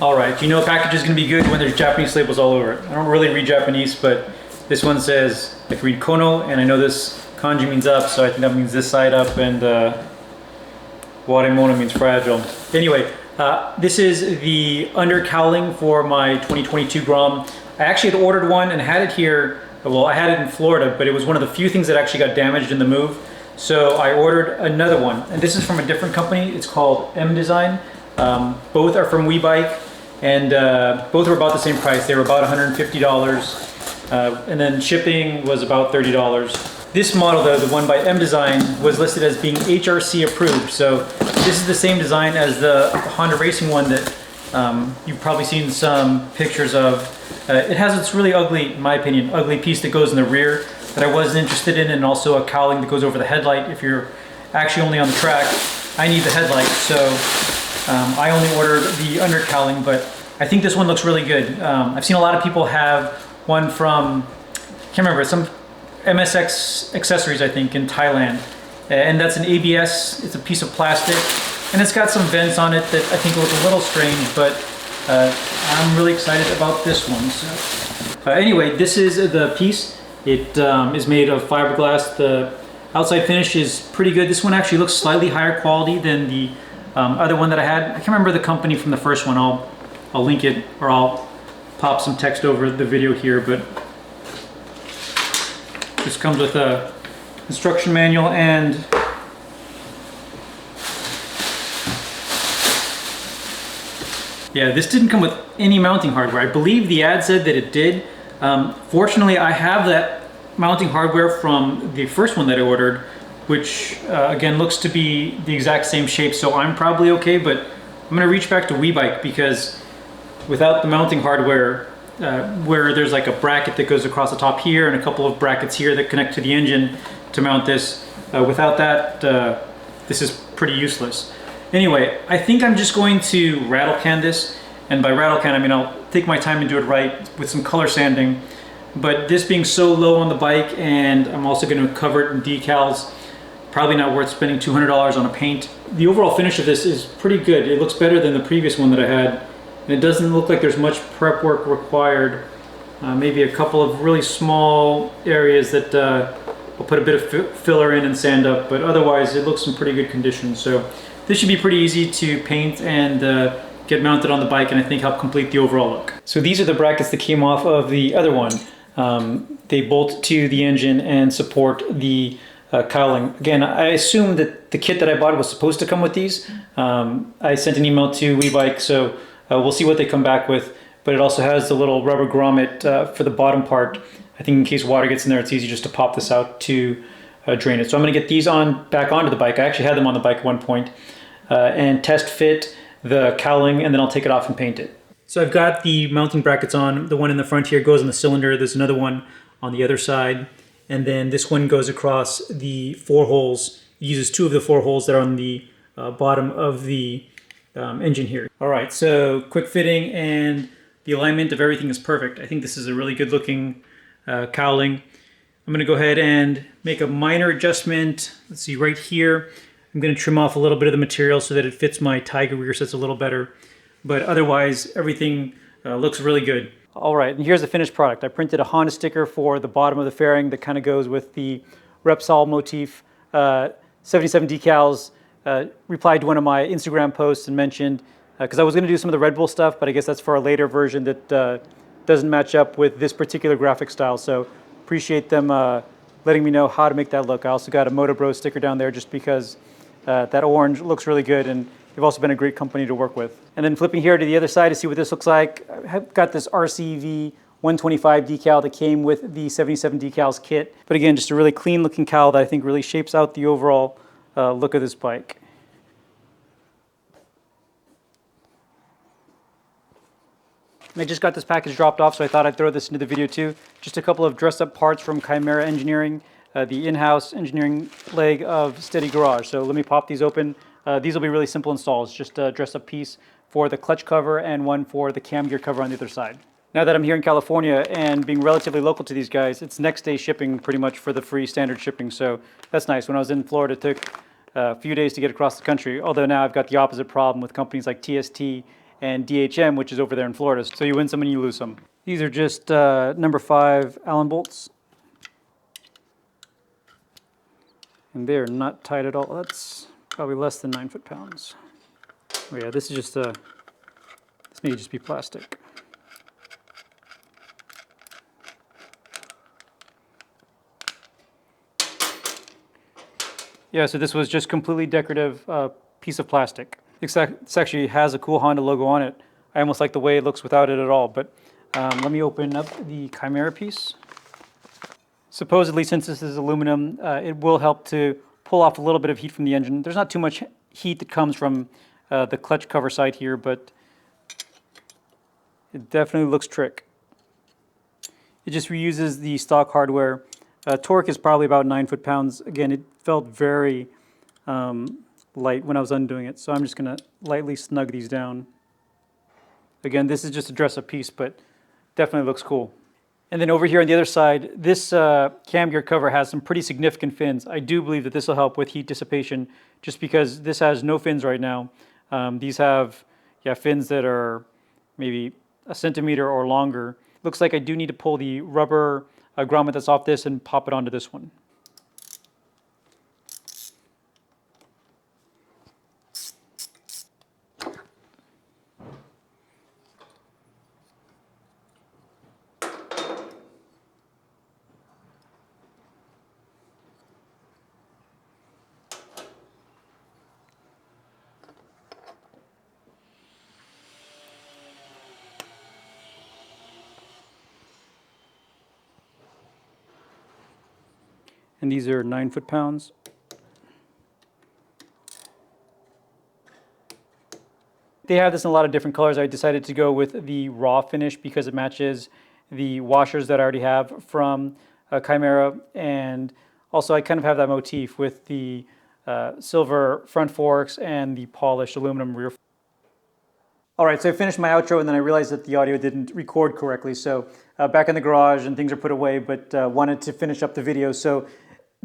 All right, you know a package is going to be good when there's Japanese labels all over it. I don't really read Japanese, but this one says, I can read kono, and I know this kanji means up, so I think that means this side up, and waremono means fragile. Anyway, this is the under cowling for my 2022 Grom. I actually had ordered one and had it here. Well, I had it in Florida, but it was one of the few things that actually got damaged in the move. So I ordered another one, and this is from a different company. It's called M-Design. Both are from WeBike, and both were about the same price. They were about $150, and then shipping was about $30. This model, though, the one by M-Design, was listed as being HRC approved. So this is the same design as the Honda racing one that you've probably seen some pictures of. It has this really ugly, in my opinion, ugly piece that goes in the rear that I wasn't interested in, and also a cowling that goes over the headlight. If you're actually only on the track, I need the headlight, so I only ordered the under cowling, but I think this one looks really good. I've seen a lot of people have one from, I can't remember, some MSX accessories, I think, in Thailand, and that's an ABS. It's a piece of plastic, and it's got some vents on it that I think look a little strange, but I'm really excited about this one. So, anyway, this is the piece. It is made of fiberglass. The outside finish is pretty good. This one actually looks slightly higher quality than the other one that I had. I can't remember the company from the first one. I'll link it, or I'll pop some text over the video here, but this comes with a instruction manual, and yeah, this didn't come with any mounting hardware. I believe the ad said that it did. Fortunately, I have that mounting hardware from the first one that I ordered, which again looks to be the exact same shape, so I'm probably okay, but I'm gonna reach back to WeBike, because without the mounting hardware, where there's like a bracket that goes across the top here and a couple of brackets here that connect to the engine to mount this, without that, this is pretty useless. Anyway, I think I'm just going to rattle can this, and by rattle can I mean I'll take my time and do it right with some color sanding. But this being so low on the bike, and I'm also going to cover it in decals, probably not worth spending $200 on a paint. The overall finish of this is pretty good. It looks better than the previous one that I had, and it doesn't look like there's much prep work required. Maybe a couple of really small areas that I'll put a bit of filler in and sand up, but otherwise it looks in pretty good condition. So this should be pretty easy to paint and get mounted on the bike, and I think help complete the overall look. So these are the brackets that came off of the other one. They bolt to the engine and support the cowling. Again, I assume that the kit that I bought was supposed to come with these. I sent an email to WeBike, so we'll see what they come back with. But it also has the little rubber grommet for the bottom part. I think in case water gets in there, it's easy just to pop this out to drain it. So I'm going to get these back onto the bike. I actually had them on the bike at one point, and test fit the cowling, and then I'll take it off and paint it. So I've got the mounting brackets on. The one in the front here goes on the cylinder. There's another one on the other side, and then this one goes across the 4 holes. It uses 2 of the 4 holes that are on the bottom of the engine here. All right, so quick fitting, and the alignment of everything is perfect. I think this is a really good looking cowling. I'm gonna go ahead and make a minor adjustment. Let's see, right here, I'm gonna trim off a little bit of the material so that it fits my Tiger rear sets a little better. But otherwise, everything looks really good. All right, and here's the finished product. I printed a Honda sticker for the bottom of the fairing that kind of goes with the Repsol motif. 77 decals. Replied to one of my Instagram posts and mentioned, because I was gonna do some of the Red Bull stuff, but I guess that's for a later version that doesn't match up with this particular graphic style. So appreciate them letting me know how to make that look. I also got a Moto Bro sticker down there just because that orange looks really good, and they've also been a great company to work with. And then flipping here to the other side to see what this looks like, I've got this RCV 125 decal that came with the 77 decals kit. But again, just a really clean looking cowl that I think really shapes out the overall look of this bike. And I just got this package dropped off, so I thought I'd throw this into the video too. Just a couple of dress-up parts from Chimera Engineering, the in-house engineering leg of Steady Garage. So let me pop these open. These will be really simple installs, just a dress-up piece for the clutch cover and one for the cam gear cover on the other side. Now that I'm here in California and being relatively local to these guys, it's next day shipping pretty much for the free standard shipping, so that's nice. When I was in Florida, it took a few days to get across the country, although now I've got the opposite problem with companies like TST and DHM, which is over there in Florida. So you win some and you lose some. These are just number 5 Allen bolts. And they're not tight at all. That's probably less than 9 foot-pounds. Oh yeah, this is just this may just be plastic. Yeah, so this was just completely decorative piece of plastic. This actually has a cool Honda logo on it. I almost like the way it looks without it at all, but let me open up the Chimera piece. Supposedly, since this is aluminum, it will help to pull off a little bit of heat from the engine. There's not too much heat that comes from the clutch cover side here, but it definitely looks trick. It just reuses the stock hardware. Torque is probably about 9 foot-pounds. Again, it felt very light when I was undoing it, so I'm just going to lightly snug these down. Again, this is just a dress-up piece, but definitely looks cool. And then over here on the other side, this cam gear cover has some pretty significant fins. I do believe that this will help with heat dissipation just because this has no fins right now. These have fins that are maybe a centimeter or longer. Looks like I do need to pull the rubber grommet that's off this and pop it onto this one. And these are 9 foot-pounds. They have this in a lot of different colors. I decided to go with the raw finish because it matches the washers that I already have from Chimera, and also I kind of have that motif with the silver front forks and the polished aluminum rear. All right, so I finished my outro and then I realized that the audio didn't record correctly. So back in the garage and things are put away, but wanted to finish up the video. So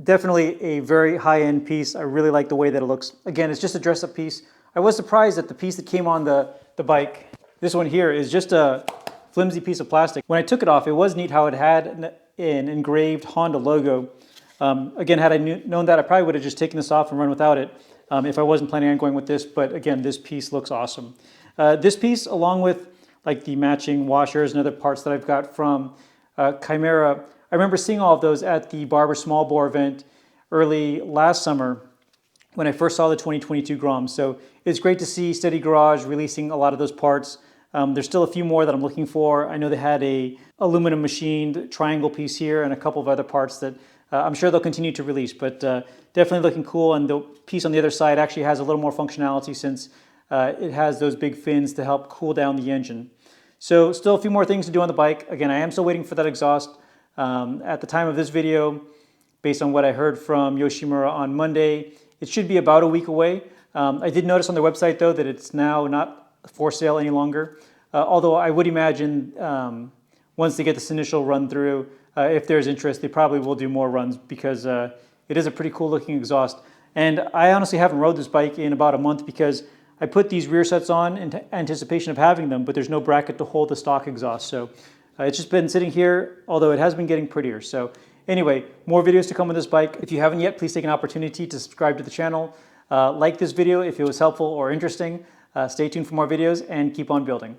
definitely a very high-end piece. I really like the way that it looks. Again, it's just a dress-up piece. I was surprised that the piece that came on the bike, this one here, is just a flimsy piece of plastic. When I took it off, it was neat how it had an engraved Honda logo. Again, had I known that, I probably would have just taken this off and run without it if I wasn't planning on going with this. But again, this piece looks awesome. This piece, along with like the matching washers and other parts that I've got from Chimera, I remember seeing all of those at the Barber Small Bore event early last summer when I first saw the 2022 Grom. So it's great to see Steady Garage releasing a lot of those parts. There's still a few more that I'm looking for. I know they had a aluminum machined triangle piece here and a couple of other parts that I'm sure they'll continue to release, but definitely looking cool. And the piece on the other side actually has a little more functionality since it has those big fins to help cool down the engine. So still a few more things to do on the bike. Again, I am still waiting for that exhaust. At the time of this video, based on what I heard from Yoshimura on Monday, it should be about a week away. I did notice on their website though that it's now not for sale any longer. Although I would imagine once they get this initial run through, if there's interest, they probably will do more runs because it is a pretty cool looking exhaust. And I honestly haven't rode this bike in about a month because I put these rear sets on in anticipation of having them, but there's no bracket to hold the stock exhaust. So it's just been sitting here, although it has been getting prettier. So anyway, more videos to come on this bike. If you haven't yet, please take an opportunity to subscribe to the channel. Like this video if it was helpful or interesting. Stay tuned for more videos and keep on building.